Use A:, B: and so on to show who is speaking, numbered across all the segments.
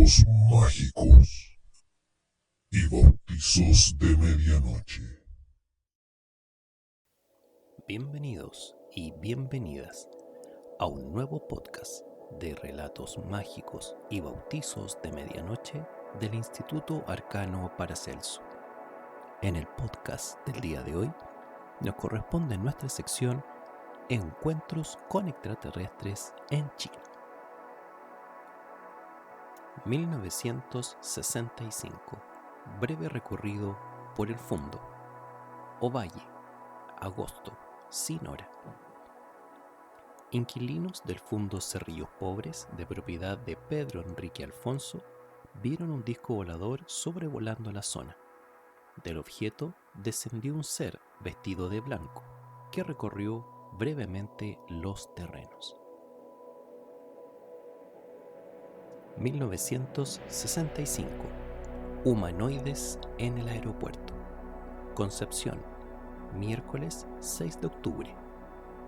A: relatos mágicos y bautizos de medianoche.
B: Bienvenidos y bienvenidas a un nuevo podcast de relatos mágicos y bautizos de medianoche del Instituto Arcano Paracelso. En el podcast del día de hoy nos corresponde nuestra sección Encuentros con extraterrestres en Chile. 1965. Breve recorrido por el Fundo. Ovalle. Agosto. Sin hora. Inquilinos del Fundo Cerrillos Pobres, de propiedad de Pedro Enrique Alfonso, vieron un disco volador sobrevolando la zona. Del objeto descendió un ser vestido de blanco, que recorrió brevemente los terrenos. 1965. Humanoides en el aeropuerto. Concepción, miércoles 6 de octubre,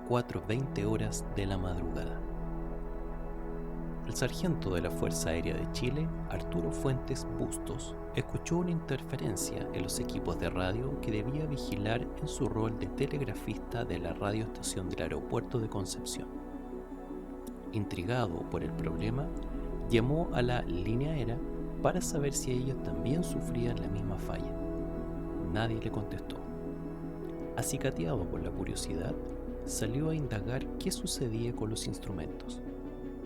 B: 4:20 horas de la madrugada. El sargento de la Fuerza Aérea de Chile, Arturo Fuentes Bustos, escuchó una interferencia en los equipos de radio que debía vigilar en su rol de telegrafista de la radioestación del aeropuerto de Concepción. Intrigado por el problema, llamó a la línea aérea para saber si ellos también sufrían la misma falla. Nadie le contestó. Acicateado por la curiosidad, salió a indagar qué sucedía con los instrumentos,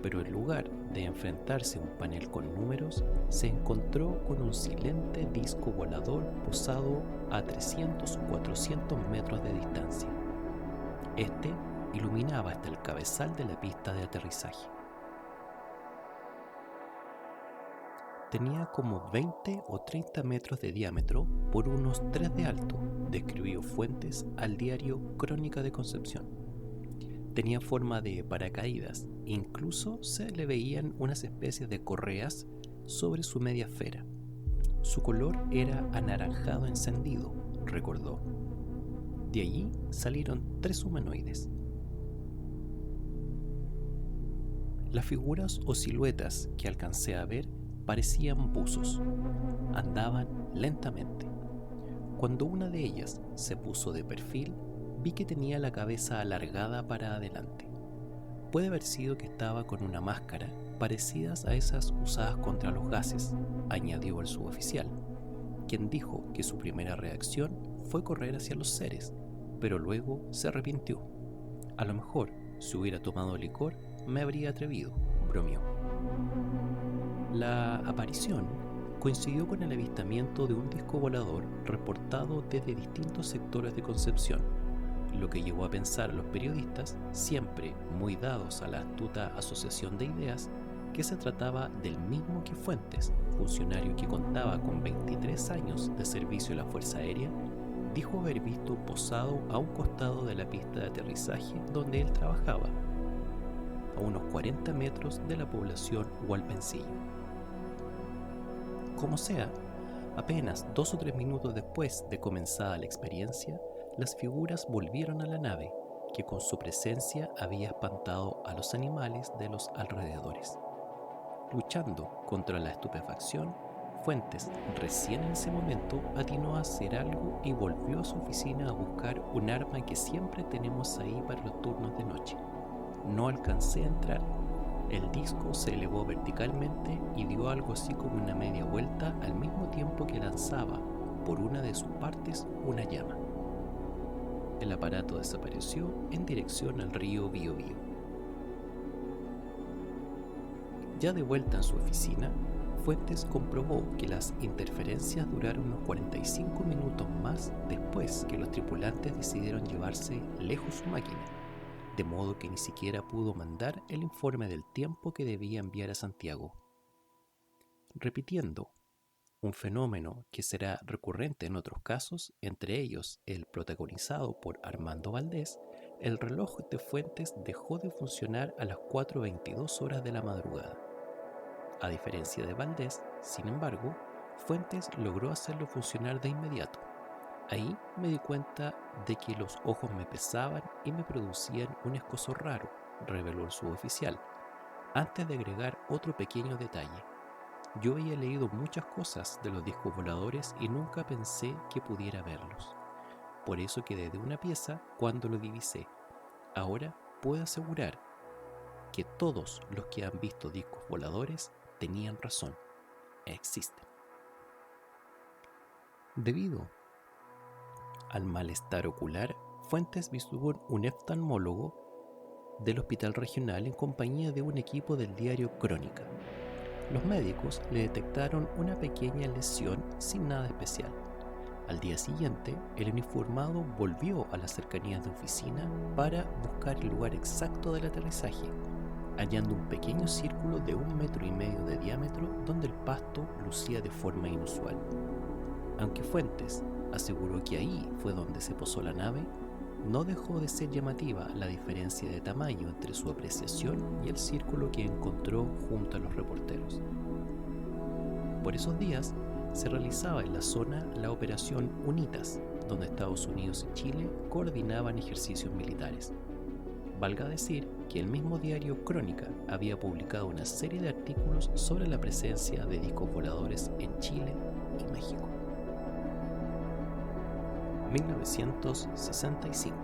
B: pero en lugar de enfrentarse a un panel con números, se encontró con un silente disco volador posado a 300 o 400 metros de distancia. Este iluminaba hasta el cabezal de la pista de aterrizaje. Tenía como 20 o 30 metros de diámetro por unos 3 de alto, describió Fuentes al diario Crónica de Concepción. Tenía forma de paracaídas, incluso se le veían unas especies de correas sobre su media esfera. Su color era anaranjado encendido, recordó. De allí salieron 3 humanoides. Las figuras o siluetas que alcancé a ver parecían buzos. Andaban lentamente. Cuando una de ellas se puso de perfil, vi que tenía la cabeza alargada para adelante. Puede haber sido que estaba con una máscara parecidas a esas usadas contra los gases, añadió el suboficial, quien dijo que su primera reacción fue correr hacia los seres, pero luego se arrepintió. A lo mejor, si hubiera tomado licor, me habría atrevido, bromeó. La aparición coincidió con el avistamiento de un disco volador reportado desde distintos sectores de Concepción, lo que llevó a pensar a los periodistas, siempre muy dados a la astuta asociación de ideas, que se trataba del mismo que Fuentes, funcionario que contaba con 23 años de servicio en la Fuerza Aérea, dijo haber visto posado a un costado de la pista de aterrizaje donde él trabajaba, a unos 40 metros de la población Hualpencillo. Como sea, apenas 2 o 3 minutos después de comenzada la experiencia, las figuras volvieron a la nave, que con su presencia había espantado a los animales de los alrededores. Luchando contra la estupefacción, Fuentes, recién en ese momento, atinó a hacer algo y volvió a su oficina a buscar un arma que siempre tenemos ahí para los turnos de noche. No alcancé a entrar. El disco se elevó verticalmente y dio algo así como una media vuelta al mismo tiempo que lanzaba por una de sus partes una llama. El aparato desapareció en dirección al río Biobío. Ya de vuelta en su oficina, Fuentes comprobó que las interferencias duraron unos 45 minutos más después que los tripulantes decidieron llevarse lejos su máquina, de modo que ni siquiera pudo mandar el informe del tiempo que debía enviar a Santiago. Repitiendo un fenómeno que será recurrente en otros casos, entre ellos el protagonizado por Armando Valdés, el reloj de Fuentes dejó de funcionar a las 4:22 horas de la madrugada. A diferencia de Valdés, sin embargo, Fuentes logró hacerlo funcionar de inmediato. Ahí me di cuenta de que los ojos me pesaban y me producían un escozor raro, reveló el suboficial, antes de agregar otro pequeño detalle. Yo había leído muchas cosas de los discos voladores y nunca pensé que pudiera verlos. Por eso quedé de una pieza cuando lo divisé. Ahora puedo asegurar que todos los que han visto discos voladores tenían razón. Existen. Debido al malestar ocular, Fuentes visitó un oftalmólogo del hospital regional en compañía de un equipo del diario Crónica. Los médicos le detectaron una pequeña lesión sin nada especial. Al día siguiente, el uniformado volvió a las cercanías de oficina para buscar el lugar exacto del aterrizaje, hallando un pequeño círculo de 1,5 metros de diámetro donde el pasto lucía de forma inusual. Aunque Fuentes aseguró que ahí fue donde se posó la nave, no dejó de ser llamativa la diferencia de tamaño entre su apreciación y el círculo que encontró junto a los reporteros. Por esos días se realizaba en la zona la operación UNITAS, donde Estados Unidos y Chile coordinaban ejercicios militares. Valga decir que el mismo diario Crónica había publicado una serie de artículos sobre la presencia de discos voladores en Chile y México. 1965.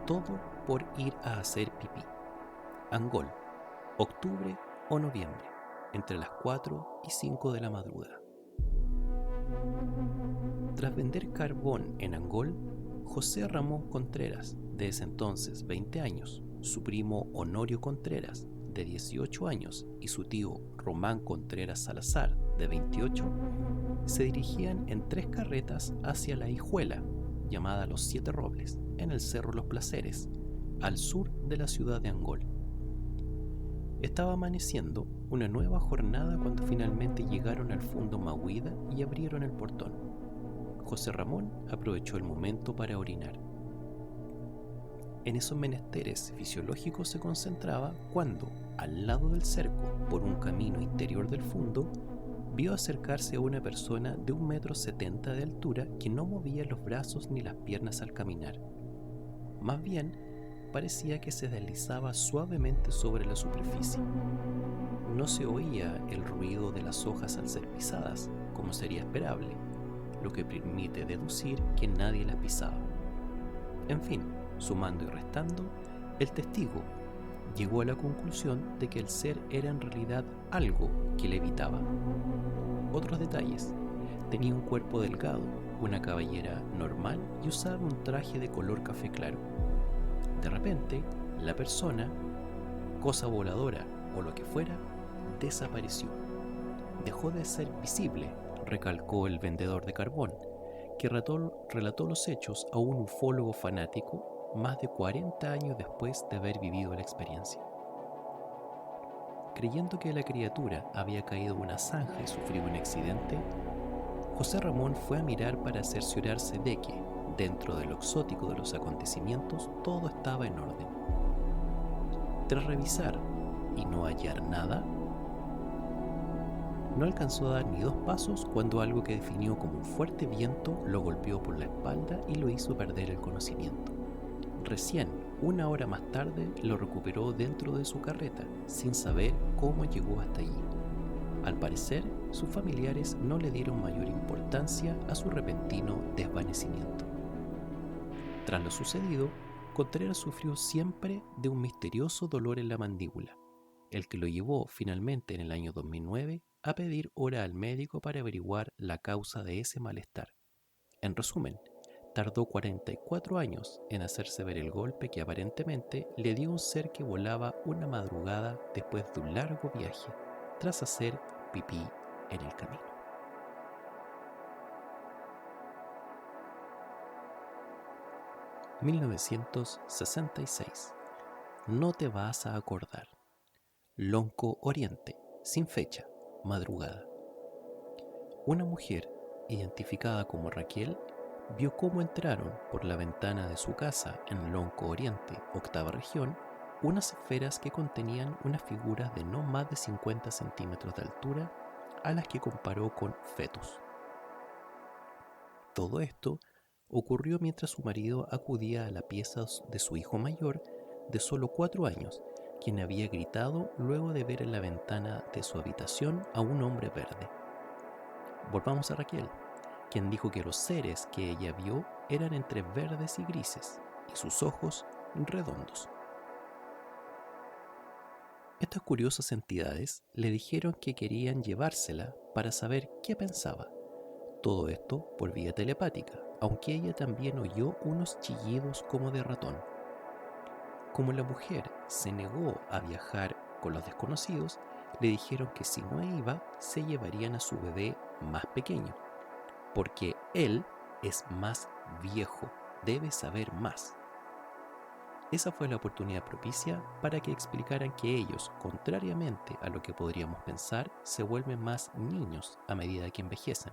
B: Todo por ir a hacer pipí. Angol, octubre o noviembre, entre las 4 y 5 de la madrugada. Tras vender carbón en Angol, José Ramón Contreras, de ese entonces 20 años, su primo Honorio Contreras, de 18 años, y su tío Román Contreras Salazar, de 28, se dirigían en 3 carretas hacia la hijuela, llamada Los Siete Robles, en el Cerro Los Placeres, al sur de la ciudad de Angol. Estaba amaneciendo una nueva jornada cuando finalmente llegaron al fondo Mahuida y abrieron el portón. José Ramón aprovechó el momento para orinar. En esos menesteres fisiológicos se concentraba cuando, al lado del cerco, por un camino interior del fondo, vio acercarse a una persona de 1,70 m de altura que no movía los brazos ni las piernas al caminar. Más bien, parecía que se deslizaba suavemente sobre la superficie. No se oía el ruido de las hojas al ser pisadas, como sería esperable, lo que permite deducir que nadie las pisaba. En fin, sumando y restando, el testigo llegó a la conclusión de que el ser era en realidad algo que le evitaba. Otros detalles: tenía un cuerpo delgado, una cabellera normal y usaba un traje de color café claro. De repente, la persona, cosa voladora o lo que fuera, desapareció. Dejó de ser visible, recalcó el vendedor de carbón, que relató los hechos a un ufólogo fanático más de 40 años después de haber vivido la experiencia. Creyendo que la criatura había caído en una zanja y sufrido un accidente, José Ramón fue a mirar para cerciorarse de que, dentro de lo exótico de los acontecimientos, todo estaba en orden. Tras revisar y no hallar nada, no alcanzó a dar ni 2 pasos cuando algo que definió como un fuerte viento lo golpeó por la espalda y lo hizo perder el conocimiento. Recién, 1 hora más tarde, lo recuperó dentro de su carreta, sin saber cómo llegó hasta allí. Al parecer, sus familiares no le dieron mayor importancia a su repentino desvanecimiento. Tras lo sucedido, Contreras sufrió siempre de un misterioso dolor en la mandíbula, el que lo llevó finalmente en el año 2009 a pedir hora al médico para averiguar la causa de ese malestar. En resumen, tardó 44 años en hacerse ver el golpe que aparentemente le dio un ser que volaba una madrugada después de un largo viaje, tras hacer pipí en el camino. (1966) No te vas a acordar. Lonco Oriente, sin fecha, madrugada. Una mujer, identificada como Raquel, vio cómo entraron por la ventana de su casa en Lonco Oriente, 8ª región, unas esferas que contenían unas figuras de no más de 50 centímetros de altura, a las que comparó con fetos. Todo esto ocurrió mientras su marido acudía a la pieza de su hijo mayor, de solo 4 años, quien había gritado luego de ver en la ventana de su habitación a un hombre verde. Volvamos a Raquel, quien dijo que los seres que ella vio eran entre verdes y grises, y sus ojos redondos. Estas curiosas entidades le dijeron que querían llevársela para saber qué pensaba. Todo esto por vía telepática, aunque ella también oyó unos chillidos como de ratón. Como la mujer se negó a viajar con los desconocidos, le dijeron que si no iba, se llevarían a su bebé más pequeño, porque él es más viejo, debe saber más. Esa fue la oportunidad propicia para que explicaran que ellos, contrariamente a lo que podríamos pensar, se vuelven más niños a medida que envejecen,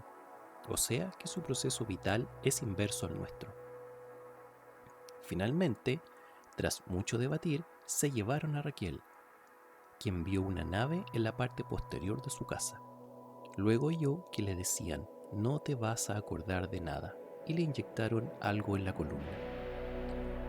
B: o sea que su proceso vital es inverso al nuestro. Finalmente, tras mucho debatir, se llevaron a Raquel, quien vio una nave en la parte posterior de su casa. Luego oyó que le decían: no te vas a acordar de nada, y le inyectaron algo en la columna.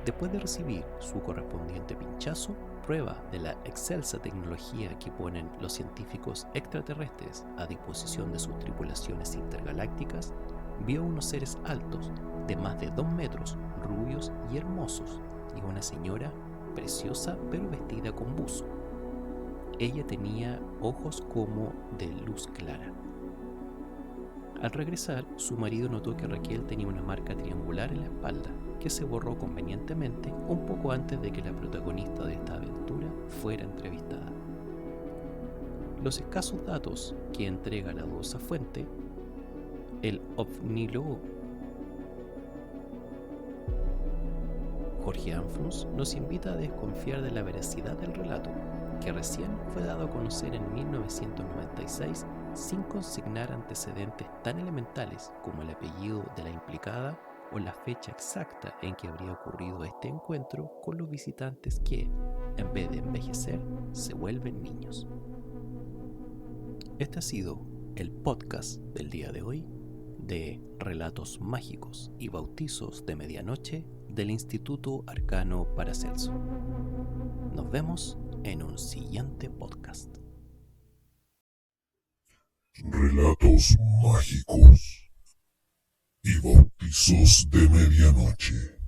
B: Después de recibir su correspondiente pinchazo, prueba de la excelsa tecnología que ponen los científicos extraterrestres a disposición de sus tripulaciones intergalácticas, vio unos seres altos, de más de 2 metros, rubios y hermosos, y una señora preciosa pero vestida con buzo. Ella tenía ojos como de luz clara. Al regresar, su marido notó que Raquel tenía una marca triangular en la espalda, que se borró convenientemente un poco antes de que la protagonista de esta aventura fuera entrevistada. Los escasos datos que entrega la dudosa fuente, el ovnilólogo Jorge Anfrus nos invita a desconfiar de la veracidad del relato, que recién fue dado a conocer en 1996 sin consignar antecedentes tan elementales como el apellido de la implicada o la fecha exacta en que habría ocurrido este encuentro con los visitantes que, en vez de envejecer, se vuelven niños. Este ha sido el podcast del día de hoy de Relatos Mágicos y Bautizos de Medianoche del Instituto Arcano Paracelso. Nos vemos en un siguiente podcast.
A: Relatos mágicos y bautizos de medianoche.